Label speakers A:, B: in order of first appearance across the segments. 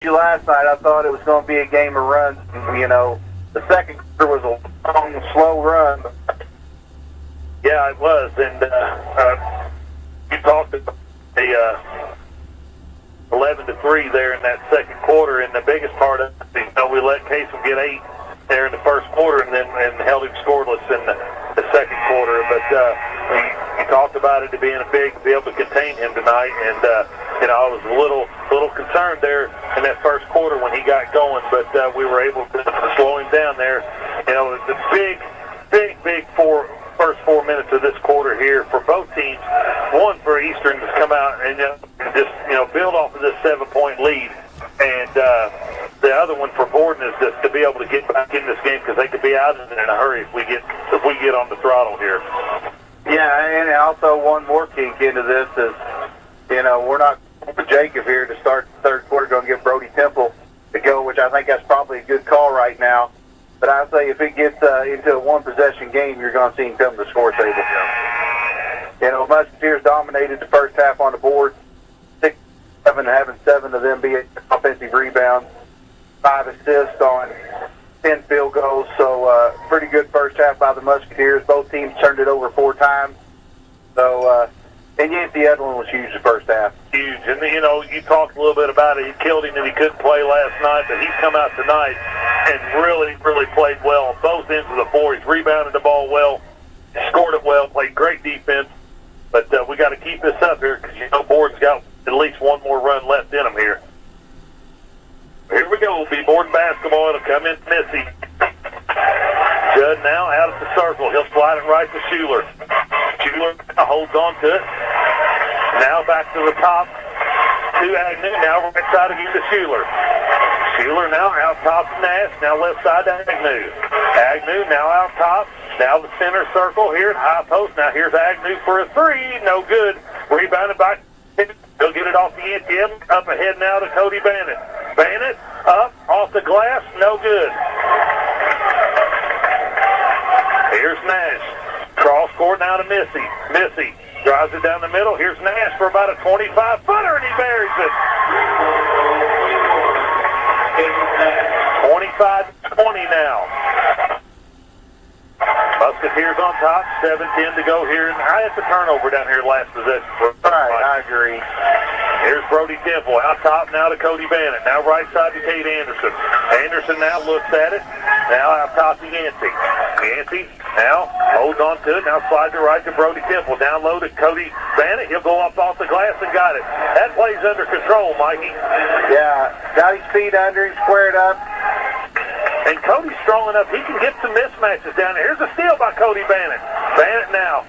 A: last night, I thought it was going to be a game of runs. You know, the second quarter was a long, slow run.
B: Yeah, it was, and you talked about the 11-3 there in that second quarter, and the biggest part of it, we let Kasem get 8 there in the first quarter, and then held him scoreless in the second quarter. But you talked about it being big to be able to contain him tonight, and I was a little concerned there in that first quarter when he got going, but we were able to slow him down there. The big first 4 minutes of this quarter here for both teams. One for Eastern to come out and just build off of this 7-point lead, and the other one for Borden is just to be able to get back in this game because they could be out in a hurry if we get on the throttle here.
A: Yeah, and also one more kick into this is, we're not for Jacob here to start the third quarter. Going to give Brody Temple to go, which I think that's probably a good call right now. But I say if it gets into a one-possession game, you're going to see him come to the score table. Musketeers dominated the first half on the board, 6-7, having 7 of them be offensive rebounds, 5 assists on 10 field goals. So pretty good first half by the Musketeers. Both teams turned it over 4 times. So, and yet the other one was huge the first half.
B: Huge. And, you talked a little bit about it. He killed him and he couldn't play last night, but he's come out tonight and really, really played well on both ends of the floor. He's rebounded the ball well, scored it well, played great defense. But we got to keep this up here because, Borden's got at least one more run left in him here. Here we go. It'll be Borden basketball. It'll come in Missy. Judd now out at the circle. He'll slide it right to Schuler. Schuler holds on to it. Now back to the top to Agnew. Now right side again to Schuler. Schuler now out top to Nash. Now left side to Agnew. Agnew now out top. Now the center circle here at high post. Now here's Agnew for a 3. No good. Rebounded by. He'll get it off the NTM. Up ahead now to Cody Bannett. Bannett up off the glass. No good. Here's Nash. Cross court now to Missy. Missy drives it down the middle. Here's Nash for about a 25-footer, and he buries it. 25-20 now. Musketeers on top, 7-10 to go here. And I had the turnover down here last possession.
A: Right, I agree.
B: Here's Brody Temple out top now to Cody Bannett. Now right side to Kate Anderson. Anderson now looks at it. Now out top to Yancey. Yancey now holds on to it. Now slides it right to Brody Temple. Down low to Cody Bannett. He'll go up off the glass and got it. That play's under control, Mikey.
A: Yeah, got his feet under him, squared up.
B: And Cody's strong enough, he can get some mismatches down there. Here's a steal by Cody Bannett. Bannett now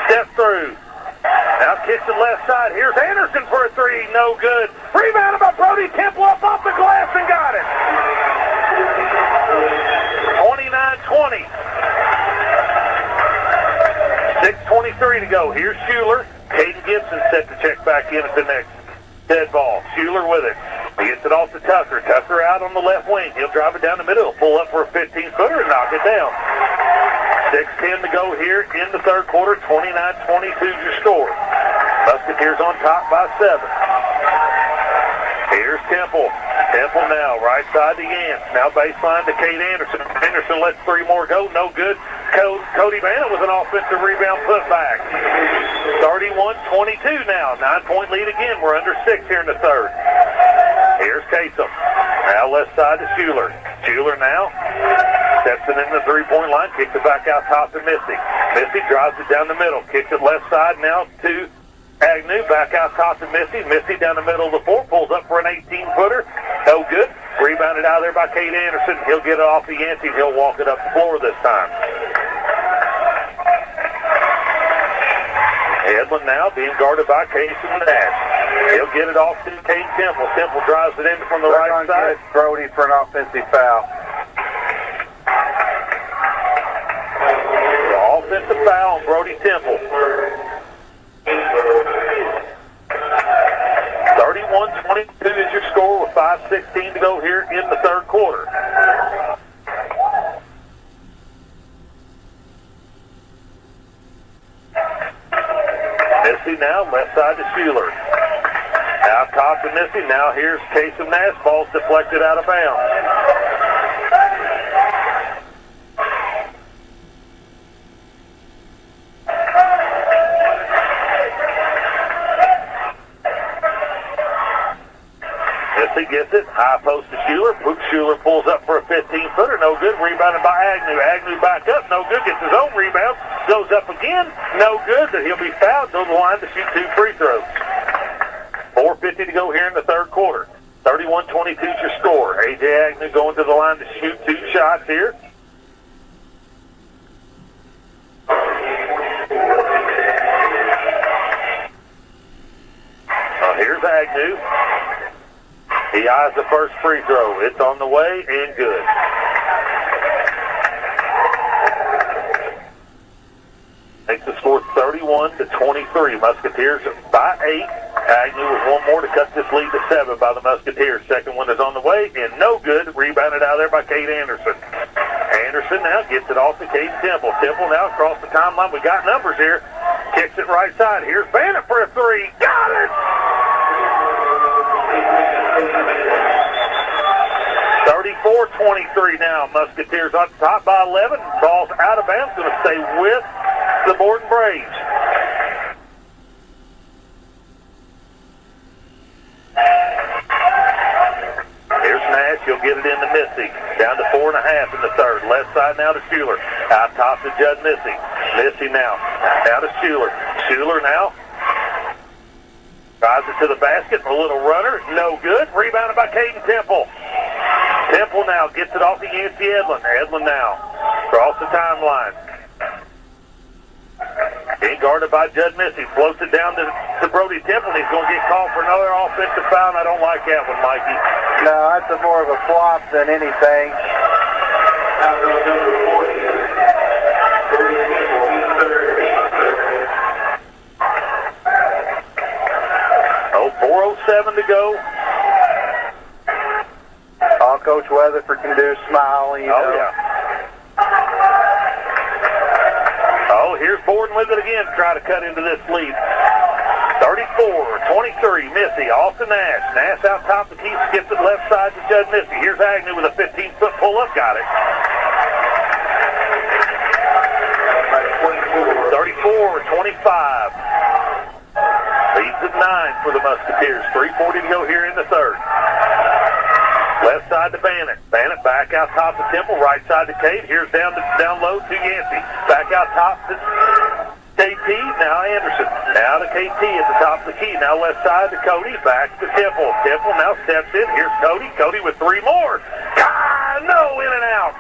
B: steps through. Now kicks it left side. Here's Anderson for a 3. No good. Rebounded by Brody Temple up off the glass and got it. 29-20. 6:23 to go. Here's Schuler. Caden Gibson set to check back in at the next dead ball. Schuler with it. He gets it off to Tucker. Tucker out on the left wing. He'll drive it down the middle. Pull up for a 15-footer and knock it down. 6:10 to go here in the third quarter. 29-22 your score. Musketeers on top by 7. Here's Temple. Temple now, right side to Yance. Now baseline to Kate Anderson. Anderson lets 3 more go. No good. Cody Bannett with an offensive rebound put back. 31-22 now. 9-point lead again. We're under 6 here in the third. Here's Kasem. Now left side to Schuler. Schuler now steps it in the 3-point line. Kicks it back out top to Missy. Missy drives it down the middle. Kicks it left side now to Agnew. Back out top to Missy. Missy down the middle of the floor. Pulls up for an 18-footer. No good. Rebounded out there by Kate Anderson. He'll get it off to Yancey. He'll walk it up the floor this time. Edlin now being guarded by Kasem Nash. He'll get it off to Kate Temple. Temple drives it in from the right side.
A: Brody for an offensive foul.
B: The offensive foul on Brody Temple. 31-22 is your score with 5:16 to go here in the third quarter. Missy now, left side to Schuler. Out top to Missy. Now here's Casey Nash. Ball's deflected out of bounds. Missy gets it. High post to Schuler. Schuler pulls up for a 15-footer. No good. Rebounded by Agnew. Agnew back up. No good. Gets his own rebound. Goes up again. No good. But he'll be fouled. Goes to the line to shoot 2 free throws. 4:50 to go here in the third quarter. 31-22 is your score. A.J. Agnew going to the line to shoot 2 shots here. Here's Agnew. He eyes the first free throw. It's on the way and good. Makes the score 31-23. Musketeers by 8. Agnew with one more to cut this lead to 7 by the Musketeers. Second one is on the way and no good. Rebounded out there by Kate Anderson. Anderson now gets it off to Kate Temple. Temple now across the timeline. We got numbers here. Kicks it right side. Here's Bennett for a 3. Got it! 34-23 now. Musketeers on top by 11. Ball's out of bounds. Going to stay with the Borden Braves. Here's Nash. He'll get it into Missy. Down to 4.5 in the third. Left side now to Schuler. Out top to Judd Missy. Missy now. Now to Schuler. Schuler now. Drives it to the basket. A little runner. No good. Rebounded by Caden Temple. Temple now gets it off to Yancey Edlin. Edlin now. Across the timeline. Being guarded by Judd Missy. Floats it down to Brody Temple. He's going to get called for another offensive foul, and I don't like that one, Mikey.
A: No, that's more of a flop than anything.
B: Oh, 4:07 to go.
A: All Coach Weatherford can do is smile, you know.
B: Oh, yeah. Oh, here's Borden with it again to try to cut into this lead. 34-23, Missy off to Nash. Nash out top the key, skips it left side to Judd Missy. Here's Agnew with a 15-foot pull-up, got it. 34-25. Leads at 9 for the Musketeers. 3:40 to go here in the third. Left side to Bannett. Bannett back out top to Temple. Right side to Kate. Here's down low to Yancey. Back out top to KT. Now Anderson. Now to KT at the top of the key. Now left side to Cody. Back to Temple. Temple now steps in. Here's Cody. Cody with 3 more. No, in and out.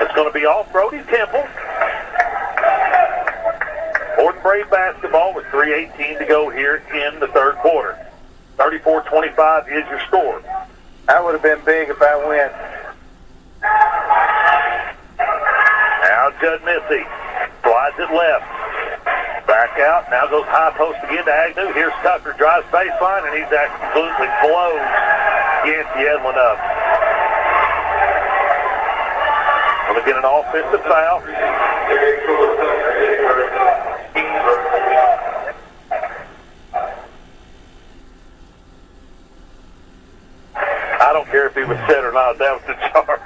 B: It's going to be off Brody Temple. Borden Brave basketball with 3:18 to go here in the third quarter. 34-25 is your score.
A: That would have been big if I went.
B: Now Judd Missy slides it left. Back out. Now goes high post again to Agnew. Here's Tucker. Drives baseline, and he's absolutely blows Yancey Edlin up. Going to get an offensive foul. I don't care if he was set or not. That was the charge.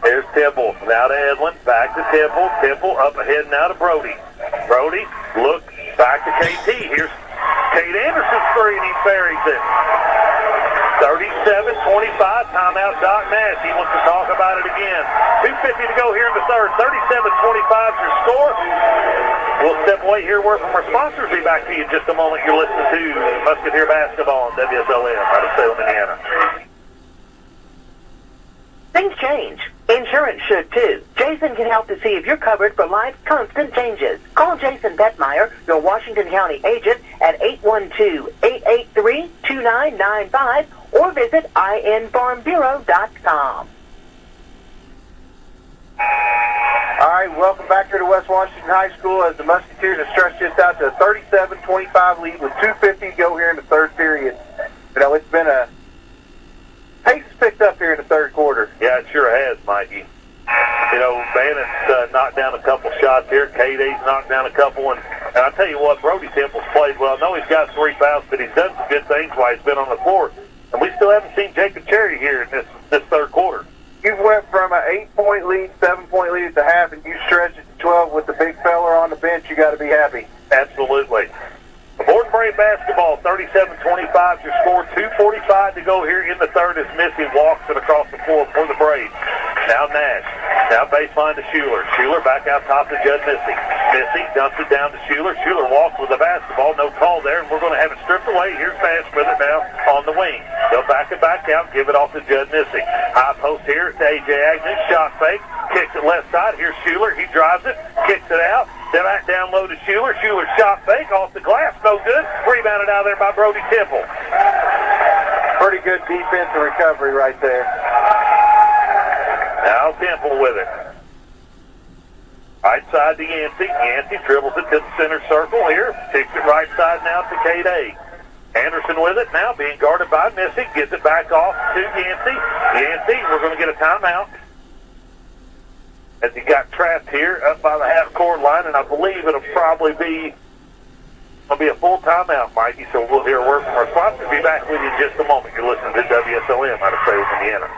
B: There's Temple. Now to Edlin. Back to Temple. Temple up ahead now to Brody. Brody, look, back to KT. Here's Kate Anderson's 3, and he buries it. 37-25. Timeout, Doc Nash. He wants to talk about it again. 2:50 to go here in the third. 37-25 is your score. We'll step away here. Word from our sponsors. Be back to you in just a moment. You're listening to Musketeer Basketball on WSLM out of Salem, Indiana.
C: Things change. Insurance should too. Jason can help to see if you're covered for life's constant changes. Call Jason Bettmeyer, your Washington County agent, at 812-883-2995 or visit infarmbureau.com.
A: All right, welcome back here to West Washington High School as the Musketeers have stretched this out to a 37-25 lead with 2:50 to go here in the third period. You know, it's been a pace has picked up here in the third quarter.
B: Yeah, it sure has, Mikey. You know, Bannett's knocked down a couple shots here. K.D.'s knocked down a couple, and And I tell you what, Brody Temple's played well. I know he's got 3 fouls, but he's done some good things while he's been on the floor. And we still haven't seen Jacob Cherry here in this third quarter.
A: You went from an 8-point lead, 7-point lead at the half, and you stretched it to 12 with the big fella on the bench. You got to be happy.
B: Absolutely. Borden Brave basketball, 37-25. Your score, 2:45 to go here in the third as Missy walks it across the floor for the Braves. Now Nash. Now baseline to Schuler. Schuler back out top to Judd Missy. Missy dumps it down to Schuler. Schuler walks with the basketball. No call there, and we're going to have it stripped away. Here's Nash with it now on the wing. They'll back it back out, give it off to Judd Missy. High post here to A.J. Agnew. Shot fake. Kicks it left side. Here's Schuler. He drives it. Kicks it out. Then back down low to Schuler. Schuler shot fake off the glass. No good. Rebounded out of there by Brody Temple.
A: Pretty good defense and recovery right there.
B: Now Temple with it. Right side to Yancey. Yancey dribbles it to the center circle here. Takes it right side now to K-Day. Anderson with it now, being guarded by Missy. Gets it back off to Yancey. Yancey, we're going to get a timeout. As he got trapped here up by the half-court line, and I believe it'll probably be a full timeout, Mikey, so we'll hear a word from our sponsor. We'll be back with you in just a moment. You're listening to WSLM out of Fayetteville, Indiana.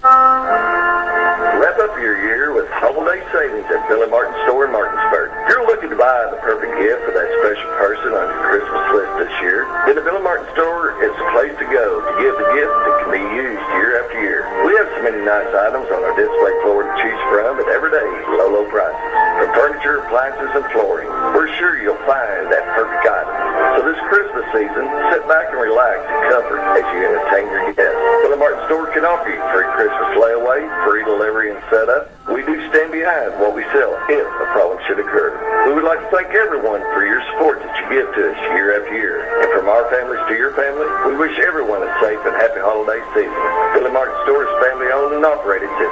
D: Wrap up your year with holiday savings at Billy Martin Store in Martinsburg. If you're looking to buy the perfect gift for that special person on your Christmas list this year, then the Billy Martin Store is the place to go to give the gift that can be used year after year. We have so many nice items on our display floor to choose from at everyday low prices. From furniture, appliances, and flooring, we're sure you'll find that perfect item. So this Christmas season, sit back and relax in comfort as you entertain your guests. Billy Martin Store can offer you free Christmas layaway, free delivery and setup. We do stand behind what we sell if a problem should occur. We would like to thank everyone for your support that you give to us year after year. And from our families to your family, we wish everyone a safe and happy holiday season. Billy Martin Store is family owned and operated since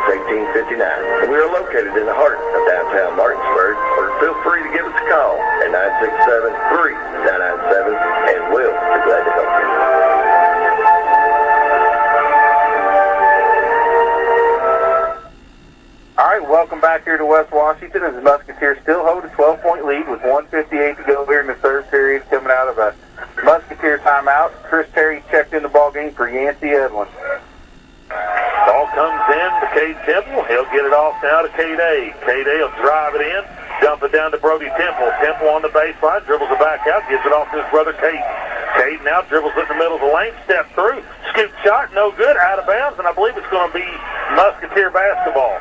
D: 1859. And we are located in the heart of downtown Martinsburg. Or feel free to give us a call at 967-3997 and we'll be glad to help you.
A: All right, welcome back here to West Washington as the Musketeers still hold a 12-point lead with 1:58 to go here in the third period, coming out of a Musketeer timeout. Chris Terry checked in the ball game for Yancey Edlin.
B: Ball comes in to Cade Temple. He'll get it off now to K-Day. K-Day will drive it in, dump it down to Brody Temple. Temple on the baseline, dribbles it back out, gives it off to his brother Cade. Cade now dribbles it in the middle of the lane, step through, scoop shot, no good, out of bounds, and I believe it's going to be Musketeer basketball.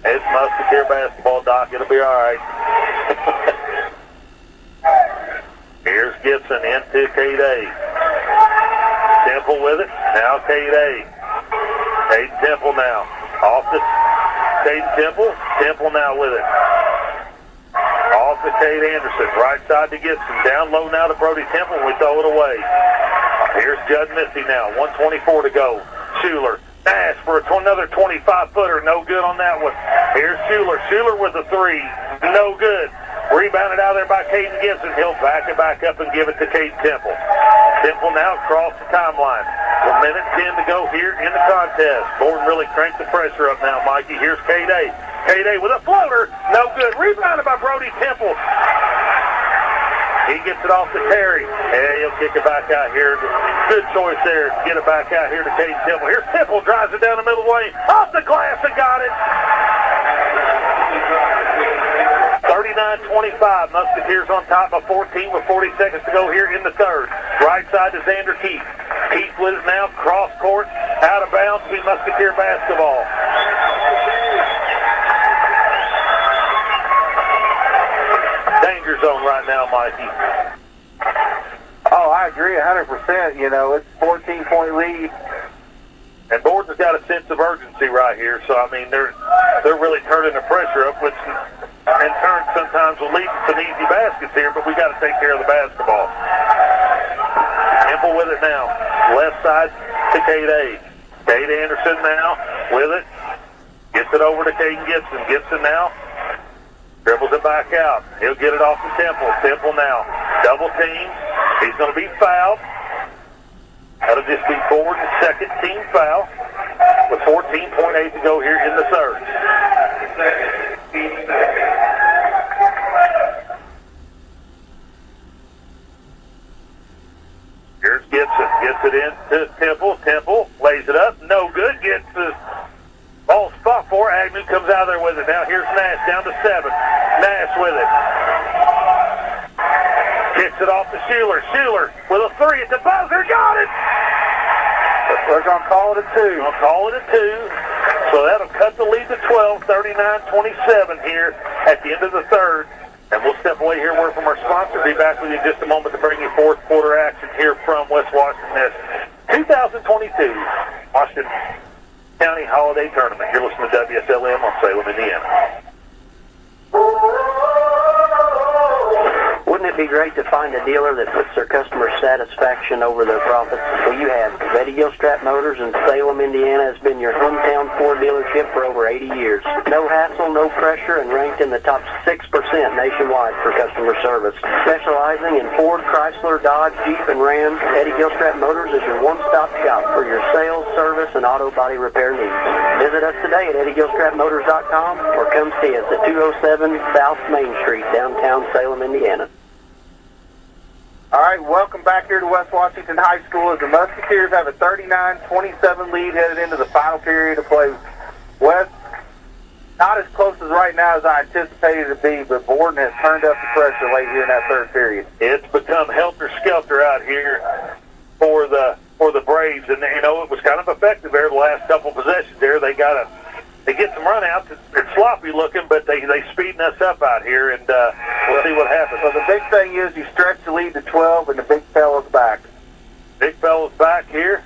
B: It's Musketeer basketball, Doc. It'll be all right. Here's Gibson into K-Day. Temple with it. Now K-Day. Cade Temple now. Off to Cade Temple. Temple now with it. Off to Cade Anderson. Right side to Gibson. Down low now to Brody Temple. We throw it away. Here's Judd Missy now. 1:24 to go. Schuler. Nash for another 25-footer. No good on that one. Here's Schuler. Schuler with a three. No good. Rebounded out there by Caden Gibson. He'll back it back up and give it to Cade Temple. Temple now across the timeline. 1:10 to go here in the contest. Borden really cranked the pressure up now, Mikey. Here's K-Day. K-Day with a floater. No good. Rebounded by Brody Temple. He gets it off to Terry. And he'll kick it back out here. Good choice there. Get it back out here to Cade Temple. Here's Temple. Drives it down the middle lane. Off the glass and got it. 39-25. Musketeers on top of 14 with 40 seconds to go here in the third. Right side to Xander Keith. Keith with it now. Cross court. Out of bounds. Be Musketeer basketball. Danger zone right now, Mikey.
A: Oh, I agree 100%. You know, it's a 14-point lead.
B: And Borden's got a sense of urgency right here. So, I mean, they're really turning the pressure up, which in turn sometimes will lead to some easy baskets here, but we got to take care of the basketball. Temple with it now. Left side to Cade. Cade Anderson now with it. Gets it over to Caden Gibson. Gibson now. Dribbles it back out. He'll get it off to Temple. Temple now. Double team. He's going to be fouled. That'll just be Borden's second team foul with 14.8 to go here in the third. Here's Gibson. Gets it in to Temple. Temple lays it up. No good. Gets the ball spot for Agnew. Comes out there with it. Now here's Nash down to 7. Nash with it. Kicks it off to Schuler. Schuler with a 3 at the buzzer. Got it!
A: We're going to call it a 2.
B: Going to call it a 2. So that'll cut the lead to 12, 39-27 here at the end of the third. And we'll step away here, word from our sponsor. Be back with you in just a moment to bring you fourth quarter action here from West Washington. 2022 Washington County Holiday Tournament. You're listening to WSLM on Salem, Indiana.
E: Wouldn't it be great to find a dealer that puts their customer satisfaction over their profits? Well, you have. Betty Gilstrap Motors in Salem, Indiana has been your hometown Ford dealership for over 80 years. No hassle, no pressure, and ranked in the top 6% nationwide for customer service. Specializing in Ford, Chrysler, Dodge, Jeep, and Ram, Betty Gilstrap Motors is your one-stop shop for your sales, service, and auto body repair needs. Visit us today at EddieGilstrapMotors.com or come see us at 207 South Main Street, downtown Salem, Indiana.
A: All right, welcome back here to West Washington High School as the Musketeers have a 39-27 lead headed into the final period of play. West, not as close as right now as I anticipated it to be, but Borden has turned up the pressure late here in that third period.
B: It's become helter-skelter out here for the Braves, and you know it was kind of effective there the last couple possessions there. They get some runouts. It's sloppy looking, but they speeding us up out here, and we'll see what happens.
A: So the big thing is you stretch the lead to 12, and the big fella's back.
B: Big fella's back here.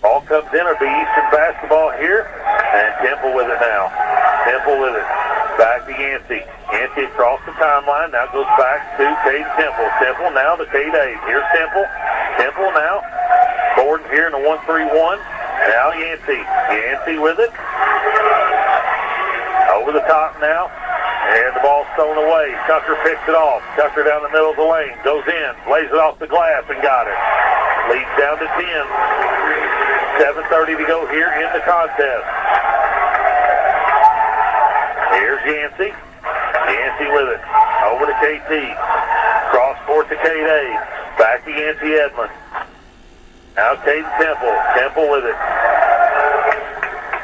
B: Ball comes in. It'll be Eastern basketball here, and Temple with it now. Temple with it. Back to Yancey. Yancey across the timeline. Now goes back to Cade Temple. Temple now to Cade Aid. Here's Temple. Temple now. Borden here in the 1-3-1. Now Yancey. Yancey with it. Over the top now. And the ball's thrown away. Tucker picks it off. Tucker down the middle of the lane. Goes in. Lays it off the glass and got it. Leads down to 10. 7:30 to go here in the contest. Here's Yancey. Yancey with it. Over to KT. Cross court to Cade A. Back to Yancey Edmond. Now Caden Temple. Temple with it.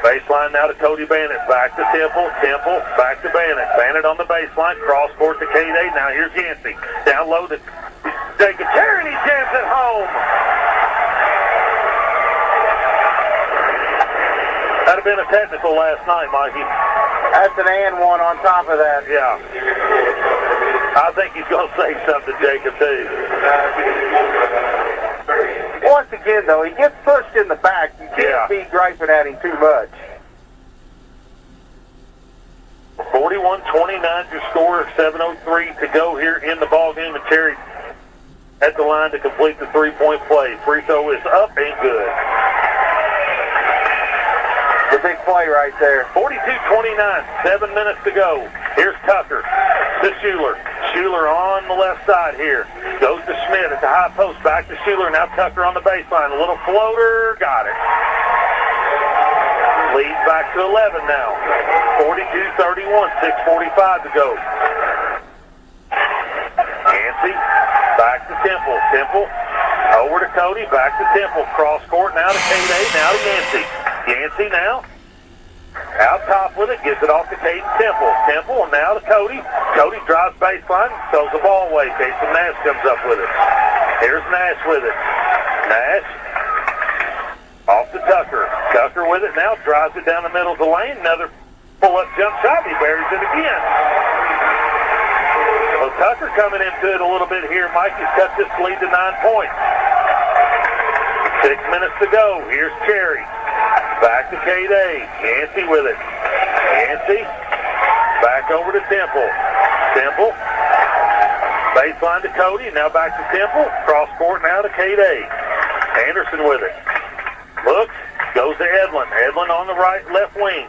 B: Baseline now to Cody Bannett. Back to Temple. Temple. Back to Bannett. Bannett on the baseline. Cross court to Cade A. Now here's Yancey. Down low to Jacob Charity. Jams it home. That'd have been a technical last night, Mikey.
A: That's an and one on top of that.
B: Yeah. I think he's going to say something, Jacob, too.
A: Once again, though, he gets pushed in the back. You can't be griping at him too much.
B: 41-29 to score. 7:03 to go here in the ball game. And Cherry at the line to complete the three-point play. Free throw is up and good.
A: The big play right there.
B: 42-29, 7 minutes to go. Here's Tucker to Schuler. Schuler on the left side here. Goes to Schmidt at the high post. Back to Schuler. Now Tucker on the baseline. A little floater. Got it. Leads back to 11 now. 42-31, 6:45 to go. Yancey back to Temple. Temple over to Cody. Back to Temple. Cross court now to Cade A. Now to Yancey. Yancey now. Out top with it. Gives it off to Caden Temple. Temple now to Cody. Cody drives baseline. Throws the ball away. Casey Nash comes up with it. Here's Nash with it. Nash. Off to Tucker. Tucker with it now. Drives it down the middle of the lane. Another pull-up jump shot. He buries it again. So Tucker coming into it a little bit here. Mike has cut this lead to 9 points. 6 minutes to go. Here's Cherry. Back to Cade A. Yancey with it. Yancey. Back over to Temple. Temple. Baseline to Cody. Now back to Temple. Cross court now to Cade A. Anderson with it. Looks. Goes to Edlin. Edlin on the left wing.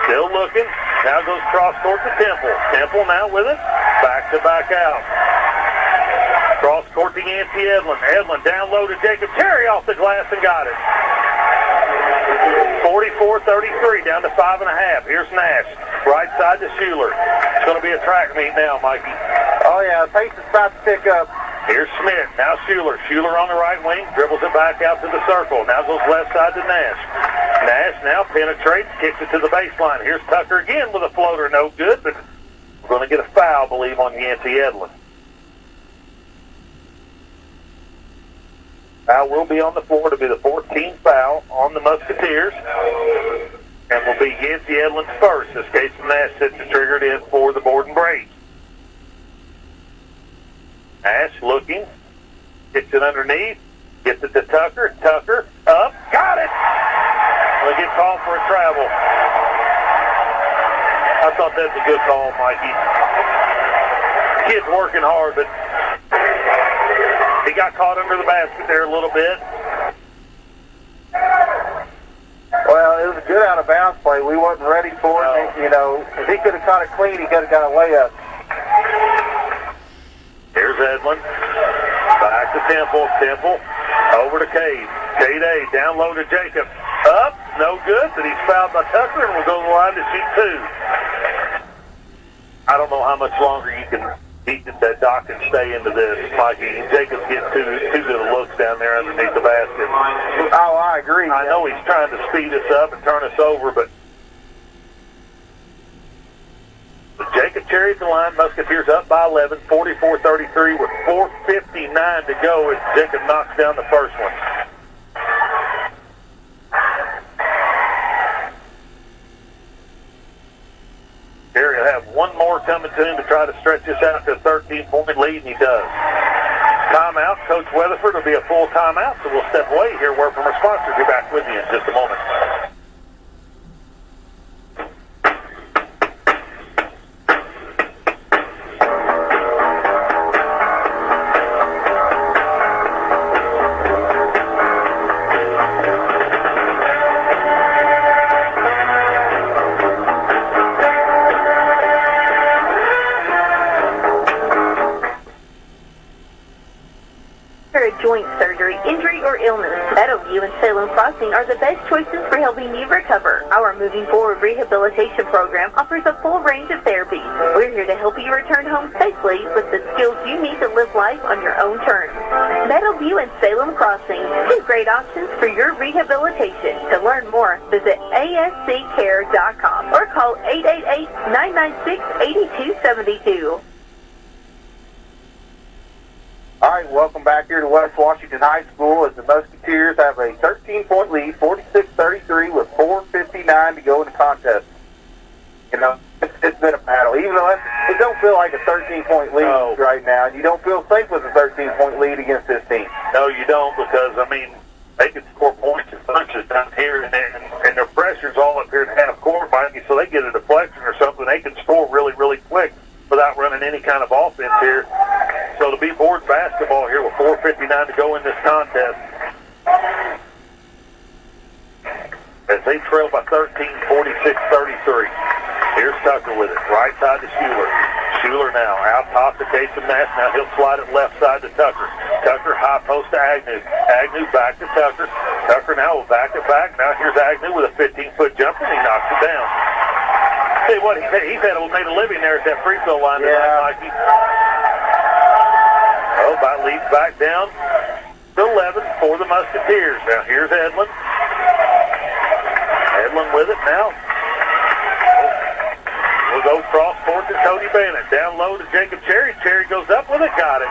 B: Still looking. Now goes cross court to Temple. Temple now with it. Back to back out. Cross court to Yancey Edlin. Edlin down low to Jacob Cherry off the glass and got it. 44-33, down to 5.5. Here's Nash. Right side to Schuler. It's going to be a track meet now, Mikey.
A: Oh, yeah, the pace is about to pick up.
B: Here's Schmidt. Now Schuler. Schuler on the right wing. Dribbles it back out to the circle. Now goes left side to Nash. Nash now penetrates. Kicks it to the baseline. Here's Tucker again with a floater. No good, but we're going to get a foul, I believe, on Yancey Edlin. Foul will be on the floor to be the 14th foul on the Musketeers. And will be Yancey Edlin's first as Casey Nash sets the triggered in for the Borden Braves. Nash looking, gets it underneath, gets it to Tucker. Tucker up, got it! We'll get called for a travel. I thought that was a good call, Mikey. Kid's working hard, but he got caught under the basket there a little bit.
A: Well, it was a good out-of-bounds play. We wasn't ready for it. You know, if he could have caught it clean, he could have got a layup.
B: Here's Edlin. Back to Temple. Temple over to Cade. Cade A down low to Jacob. Up, no good, but he's fouled by Tucker and will go to the line to shoot two. I don't know how much longer you can that Doc can stay into this, Mikey. Jacob's getting too good of looks down there underneath the basket.
A: Oh, I agree.
B: I know he's trying to speed us up and turn us over, but Jacob Cherry at the line. Musketeers up by 11, 44-33 with 4:59 to go as Jacob knocks down the first one. Cherry will have one more coming to him to try to stretch this out to a 13-point lead, and he does. Timeout. Coach Weatherford will be a full timeout, so we'll step away here, word from our sponsors. Be back with you in just a moment.
F: Joint surgery, injury, or illness, Meadowview and Salem Crossing are the best choices for helping you recover. Our Moving Forward Rehabilitation Program offers a full range of therapies. We're here to help you return home safely with the skills you need to live life on your own terms. Meadowview and Salem Crossing, two great options for your rehabilitation. To learn more, visit asccare.com or call 888-996-8272.
A: All right, welcome back here to West Washington High School as the Musketeers have a 13-point lead, 46-33 with 4:59 to go in the contest. You know, it's been a battle. Even though it don't feel like a 13-point lead right now, you don't feel safe with a 13-point lead against this team.
B: No, you don't, because, I mean, they can score points and bunches down here, and their pressure's all up here in half court, Mikey, so they get a deflection or something. They can score really, really quick without running any kind of offense here. So to be Borden basketball here with 4:59 to go in this contest, as they trail by 13, 46-33. Here's Tucker with it. Right side to Schuler. Schuler now out top to Casey Nash. Now he'll slide it left side to Tucker. Tucker high post to Agnew. Agnew back to Tucker. Tucker now will back it back. Now here's Agnew with a 15-foot jumper, and he knocks it down. Tell you what, he's made a living there at that free throw line tonight, Mikey. Leads back down to 11 for the Musketeers. Now here's Edlin. Edlin with it now. We'll go cross court to Cody Bennett. Down low to Jacob Cherry. Cherry goes up with it. Got it.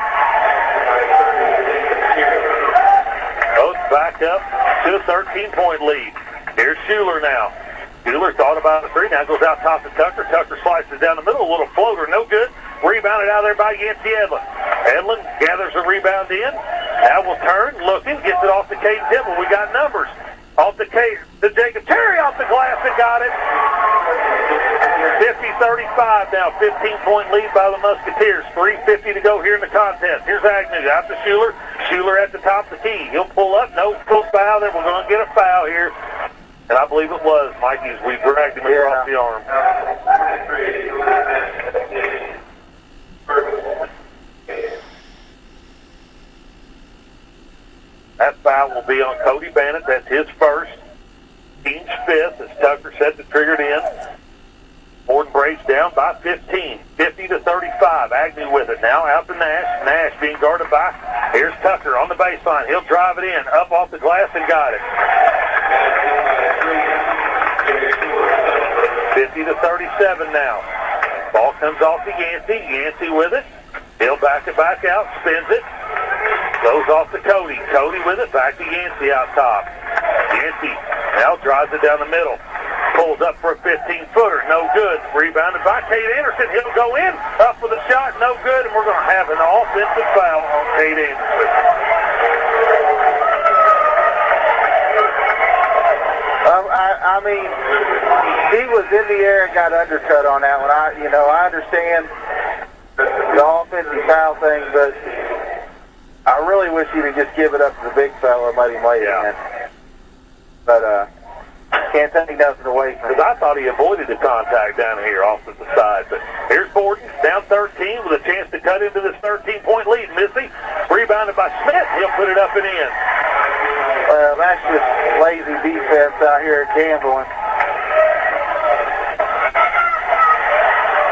B: Goes back up to a 13-point lead. Here's Schuler now. Schuler thought about a three. Now goes out top to Tucker. Tucker slices down the middle. A little floater. No good. Rebounded out there by Yancey Edlin. Edlin gathers a rebound in. Now will turn, looking, gets it off to Cade Temple. We got numbers. Off to Jacob Cherry off the glass and got it. 50-35 now. 15-point lead by the Musketeers. 3:50 to go here in the contest. Here's Agnew out to Schuler. Schuler at the top of the key. He'll pull up. No full foul there. We're going to get a foul here. And I believe it was, Mikey, as we dragged him across the arm. That foul will be on Cody Bennett. That's his first. Team's fifth as Tucker set the trigger in. Borden Braves down by 15, 50-35. Agnew with it now, out to Nash. Nash being guarded by, here's Tucker on the baseline. He'll drive it in, up off the glass and got it. 50-37 now. Ball comes off to Yancey. Yancey with it. He'll back it back out, spins it. Goes off to Cody. Cody with it, back to Yancey out top. Yancey now drives it down the middle. Pulls up for a 15-footer, no good. Rebounded by Cade Anderson. He'll go in, up with a shot, no good, and we're going to have an offensive foul on Cade Anderson.
A: I mean, he was in the air and got undercut on that one. I understand the offensive foul thing, but I really wish he'd have just give it up to the big fella and let him lay it in. But can't take nothing away from him.
B: Because I thought he avoided the contact down here off to the side. But here's Borden, down 13 with a chance to cut into this 13-point lead. Missy, rebounded by Smith. He'll put it up and in.
A: Well, that's just lazy defense out here at Gambling.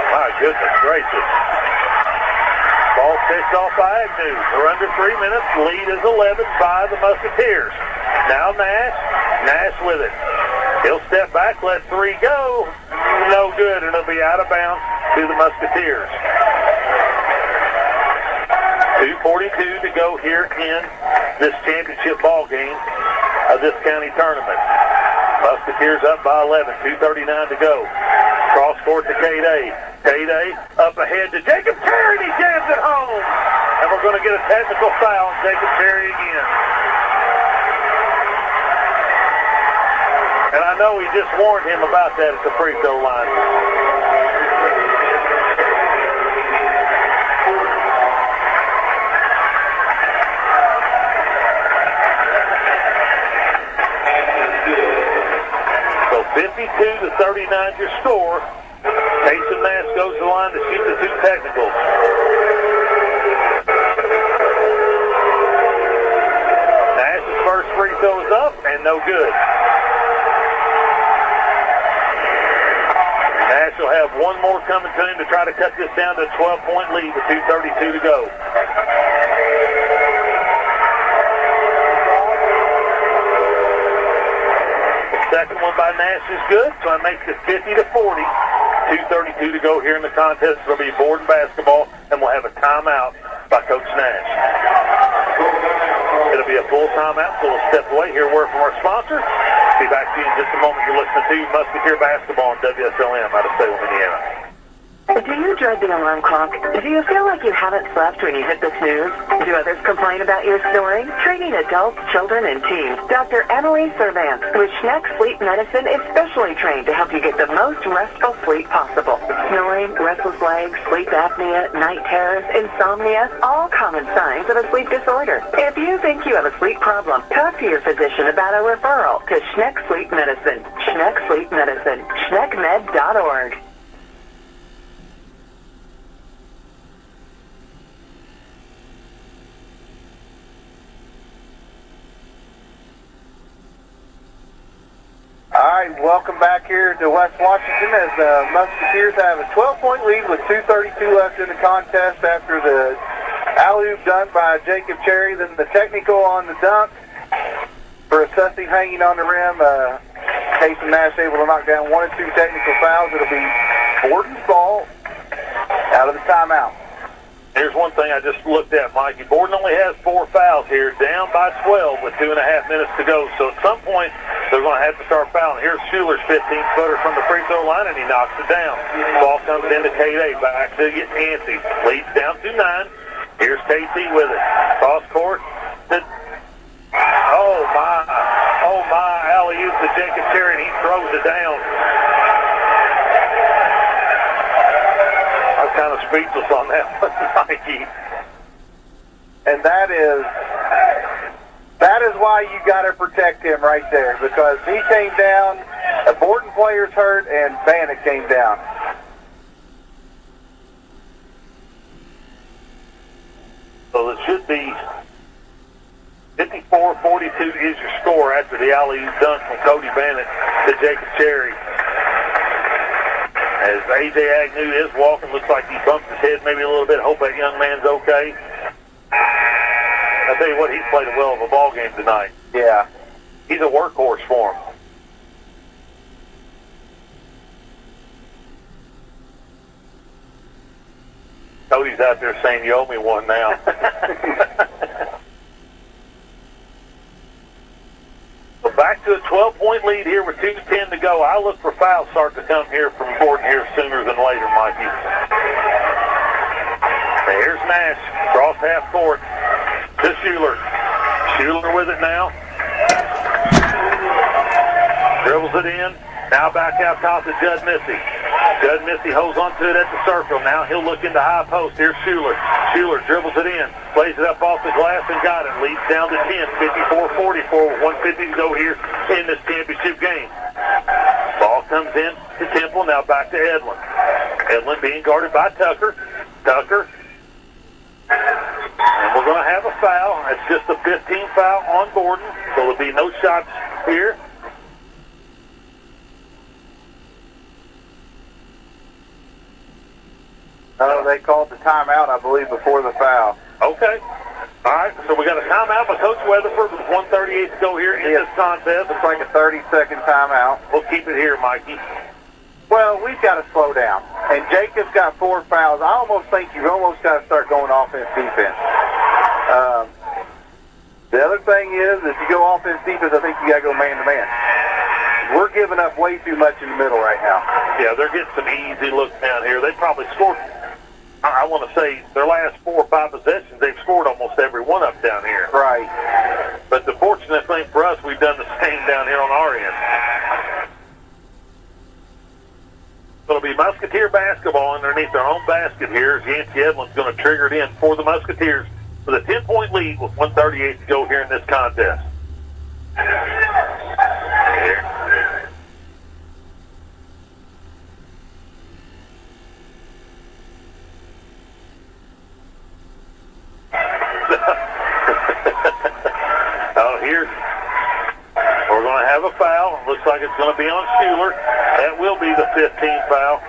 B: My goodness gracious. Ball pitched off by Agnew. We're under 3 minutes. Lead is 11 by the Musketeers. Now Nash. Nash with it. He'll step back, let three go. No good, and it'll be out of bounds to the Musketeers. 2:42 to go here in this championship ball game of this county tournament. Musketeers up by 11, 2:39 to go. Cross court to Cade. Cade up ahead to Jacob Terry, and he jams it home. And we're going to get a technical foul on Jacob Terry again. And I know he just warned him about that at the free throw line. So 52-39 your score. Taysom Nash goes to the line to shoot the two technicals. Nash's first free throw is up and no good. Nash will have one more coming to him to try to cut this down to a 12-point lead with 2:32 to go. The second one by Nash is good, so it makes it 50-40. 2:32 to go here in the contest. It'll be Borden basketball, and we'll have a timeout by Coach Nash. It'll be a full timeout, so we'll step away, hear word from our sponsor. Be back to you in just a moment. You're listening to Musketeer Basketball on WSLM out of Salem, Indiana.
C: Do you dread the alarm clock? Do you feel like you haven't slept when you hit the snooze? Do others complain about your snoring? Treating adults, children, and teens, Dr. Emily Servance with Schneck Sleep Medicine is specially trained to help you get the most restful sleep possible. Snoring, restless legs, sleep apnea, night terrors, insomnia, all common signs of a sleep disorder. If you think you have a sleep problem, talk to your physician about a referral to Schneck Sleep Medicine. Schneck Sleep Medicine. SchneckMed.org.
A: All right, welcome back here to West Washington as the Musketeers have a 12-point lead with 2:32 left in the contest after the alley-oop dunk by Jacob Cherry, then the technical on the dunk for Sussy hanging on the rim. Taysom Nash able to knock down one or two technical fouls. It'll be Borden's ball out of the timeout.
B: Here's one thing I just looked at, Mikey. Borden only has 4 fouls here, down by 12 with 2.5 minutes to go. So at some point, they're going to have to start fouling. Here's Schuler's 15-footer from the free throw line, and he knocks it down. Ball comes into Cade. Back to Yancey. Leads down to 9. Here's KT with it. Cross court. Oh, my. Alley-oop to Jacob Terry, and he throws it down. I'm kind of speechless on that one, Mikey.
A: And that is why you got to protect him right there, because he came down, a Borden player's hurt, and Bannock came down. So it should be 50
B: 54-42 is your score after the alley-oop dunk from Cody Bennett to Jacob Cherry. As A.J. Agnew is walking, looks like he bumped his head maybe a little bit. Hope that young man's okay. I tell you what, he's played a well of a ball game tonight.
A: Yeah.
B: He's a workhorse for him. Cody's out there saying, you owe me one now. So back to a 12-point lead here with 2:10 to go. I look for fouls start to come here from Borden here sooner than later, Mikey. There's Nash, cross half court to Schuler. Schuler with it now. Dribbles it in. Now back out top to Judd Missy. Judd Missy holds on to it at the circle. Now he'll look into high post. Here's Schuler. Schuler dribbles it in. Plays it up off the glass and got it. Leads down to 10. 54-44 with 150 to go here in this championship game. Ball comes in to Temple. Now back to Edlin. Edlin being guarded by Tucker. Tucker. And we're going to have a foul. It's just a 15 foul on Borden. So there'll be no shots here.
A: They called the timeout, I believe, before the foul.
B: Okay. All right, so we got a timeout by Coach Weatherford with 1:38 to go here in this contest.
A: Looks like a 30-second timeout.
B: We'll keep it here, Mikey.
A: Well, we've got to slow down. And Jacob's got 4 fouls. I almost think you've almost got to start going offense, defense. The other thing is, if you go offense, defense, I think you got to go man-to-man. We're giving up way too much in the middle right now.
B: Yeah, they're getting some easy looks down here. They probably scored, I want to say, their last 4 or 5 possessions, they've scored almost every one up down here.
A: Right.
B: But the fortunate thing for us, we've done the same down here on our end. So it'll be Musketeer basketball underneath their own basket here as Yancey Edlin's going to trigger it in for the Musketeers with a 10-point lead with 1:38 to go here in this contest. We're going to have a foul. Looks like it's going to be on Schuler. That will be the 15th foul.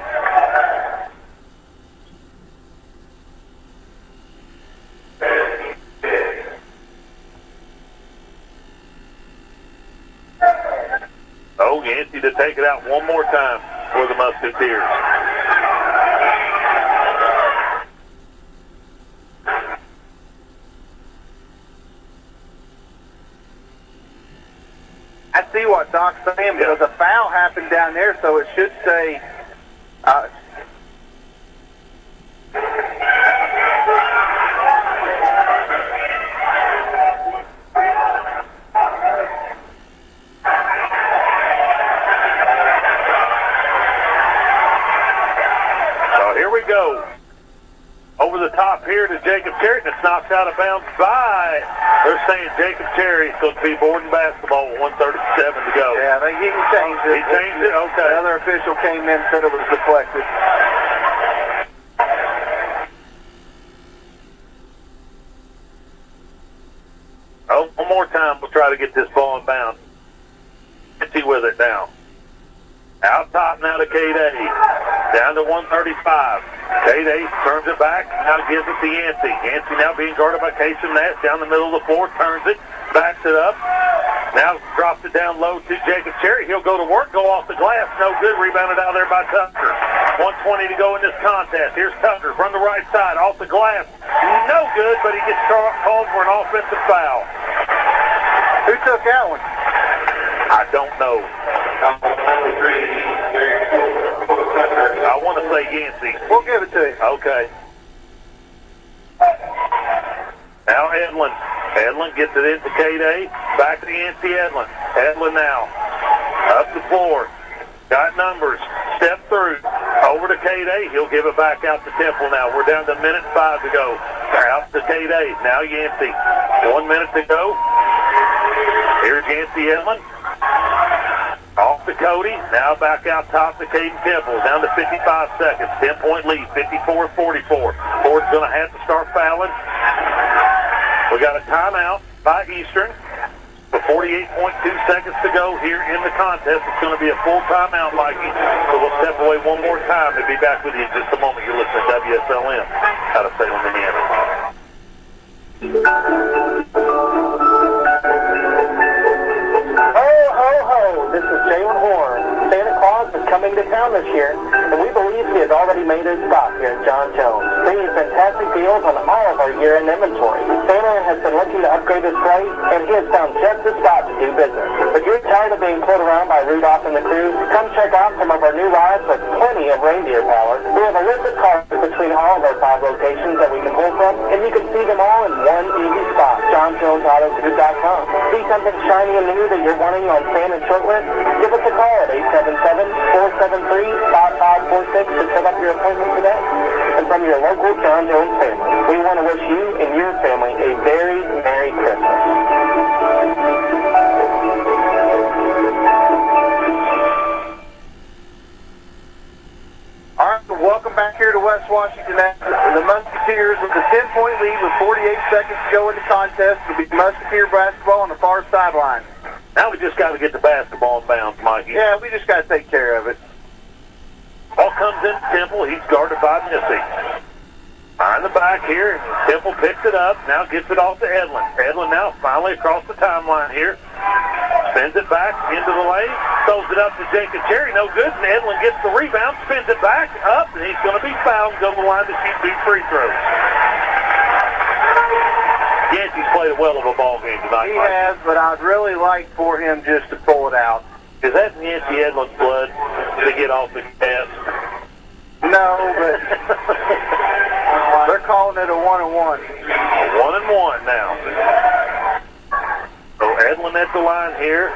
B: Oh, Yancey to take it out one more time for the Musketeers.
A: I see what Doc's saying, because a foul happened down there, so it should say...
B: So here we go. Over the top here to Jacob Cherry, and it's knocked out of bounds by, they're saying Jacob Cherry. It's going to be Borden basketball with 1:37 to go.
A: Yeah, he changed it.
B: He changed it? Okay.
A: The other official came in and said it was deflected.
B: Oh, one more time, we'll try to get this ball in bounds. Yancey with it now. Out top now to K-Day. Down to 135. K-Day turns it back, now gives it to Yancey. Yancey now being guarded by Casey Nash down the middle of the floor, turns it, backs it up. Now drops it down low to Jacob Cherry. He'll go to work, go off the glass. No good, rebounded out there by Tucker. 1:20 to go in this contest. Here's Tucker from the right side, off the glass. No good, but he gets called for an offensive foul.
A: Who took that one?
B: I don't know. I want to say Yancey.
A: We'll give it to him.
B: Okay. Now Edlin. Edlin gets it into K-Day. Back to Yancey Edlin. Edlin now. Up the floor. Got numbers. Step through. Over to K-Day. He'll give it back out to Temple now. We're down to 1:05 to go. Out to K-Day. Now Yancey. 1 minute to go. Here's Yancey Edlin. Off to Cody. Now back out top to Caden Temple. Down to 55 seconds. 10-point lead. 54-44. Ford's going to have to start fouling. We got a timeout by Eastern. With 48.2 seconds to go here in the contest, it's going to be a full timeout, Mikey. So we'll step away one more time and be back with you in just a moment. You're listening to WSLM out of Salem, Indiana.
E: Ho, ho, ho! This is Jalen Horn. Santa Claus is coming to town this year, and we believe he has already made his stop here at John Jones, bringing fantastic deals on all of our year-end inventory. Santa has been looking to upgrade his sleigh, and he has found just the spot to do business. If you're tired of being pulled around by Rudolph and the crew, come check out some of our new rides with plenty of reindeer power. We have a list of cars between all of our 5 locations that we can pull from, and you can see them all in one easy spot, JohnJonesAutoGroup.com. See something shiny and new that you're wanting on Santa's short list? Give us a call at 877-473-5546 to set up your appointment today. And from your local John Jones family, we want to wish you and your family a very Merry Christmas.
A: All right, welcome back here to West Washington. The Musketeers with a 10-point lead with 48 seconds to go in the contest. It'll be Musketeer basketball on the far sideline.
B: Now we just got to get the basketball in bounds, Mikey.
A: Yeah, we just got to take care of it.
B: Ball comes in Temple. He's guarded by Missy. Behind the back here, Temple picks it up. Now gets it off to Edlin. Edlin now finally across the timeline here. Spins it back into the lane. Throws it up to Jacob Cherry. No good. And Edlin gets the rebound. Spins it back up. And he's going to be fouled and go to the line to shoot 2 free throws. Yancey's played a well of a ball game tonight.
A: He has, but I'd really like for him just to pull it out.
B: Is that Yancey Edlin's blood to get off the gas?
A: No, but they're calling it a 1-and-1.
B: 1-and-1 now. So Edlin at the line here.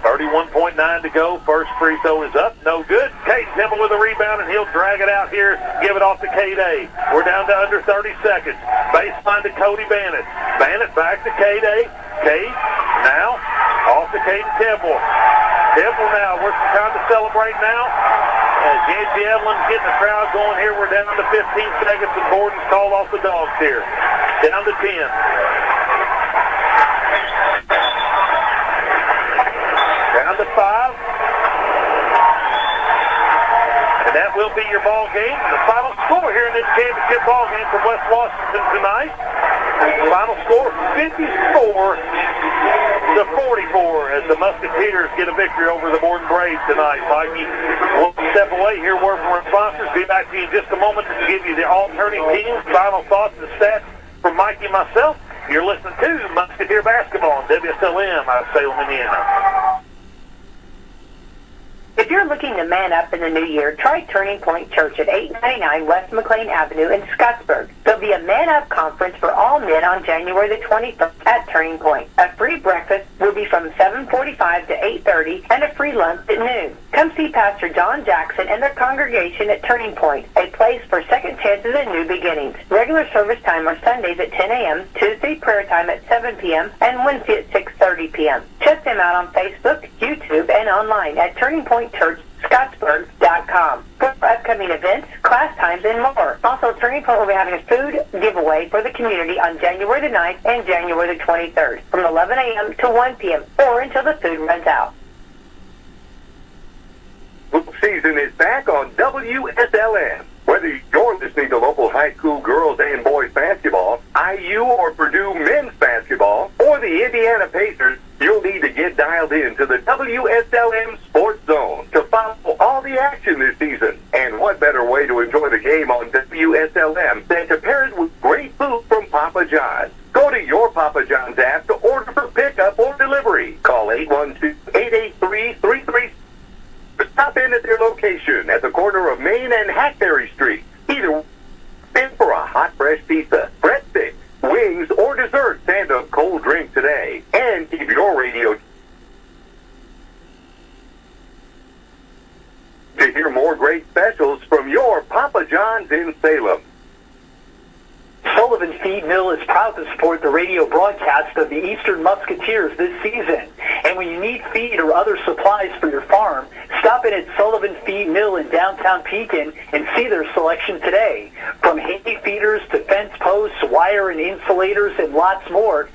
B: 31.9 to go. First free throw is up. No good. Cade Temple with a rebound, and he'll drag it out here. Give it off to Cade A. We're down to under 30 seconds. Baseline to Cody Bannett. Bannett back to Cade A. Cade now off to Cade Temple. Temple now. Where's the time to celebrate now? As Yancey Edlin's getting the crowd going here. We're down to 15 seconds, and Borden's called off the dogs here. Down to 10. Down to 5. And that will be your ball game. The final score here in this championship ball game from West Washington tonight. The final score 54-44 as the Musketeers get a victory over the Borden Braves tonight. Mikey, we'll step away here, word from our sponsors. Be back to you in just a moment to give you the alternative teams, final thoughts and stats from Mikey and myself. You're listening to Musketeer Basketball on WSLM out of Salem, Indiana.
C: If you're looking to man up in the new year, try Turning Point Church at 899 West McLean Avenue in Scottsburg. There'll be a Man Up conference for all men on January the 21st at Turning Point. A free breakfast will be from 7:45 to 8:30 and a free lunch at noon. Come see Pastor John Jackson and their congregation at Turning Point, a place for second chances and new beginnings. Regular service time are Sundays at 10 a.m., Tuesday prayer time at 7 p.m., and Wednesday at 6:30 p.m. Check them out on Facebook, YouTube, and online at TurningPointChurchScottsburg.com for upcoming events, class times, and more. Also, Turning Point will be having a food giveaway for the community on January the 9th and January the 23rd from 11 a.m. to 1 p.m. or until the food runs out.
D: Season is back on WSLM. Whether you're listening to local high school girls and boys basketball, IU or Purdue men's basketball, or the Indiana Pacers, you'll need to get dialed in to the WSLM Sports Zone to follow all the action this season. And what better way to enjoy the game on WSLM than to pair it with great food from Papa John's? Go to your Papa John's app to order for pickup or delivery. Call 812-883-33. Stop in at their location at the corner of Main and Hackberry Street. Either in for a hot, fresh pizza, breadsticks, wings, or desserts, and a cold drink today. And keep your radio to hear more great specials from your Papa John's in Salem.
G: Sullivan Feed Mill is proud to support the radio broadcast of the Eastern Musketeers this season. And when you need feed or other supplies for your farm, stop in at Sullivan Feed Mill in downtown Pekin and see their selection today. From hay feeders to fence posts, wire and insulators, and lots more,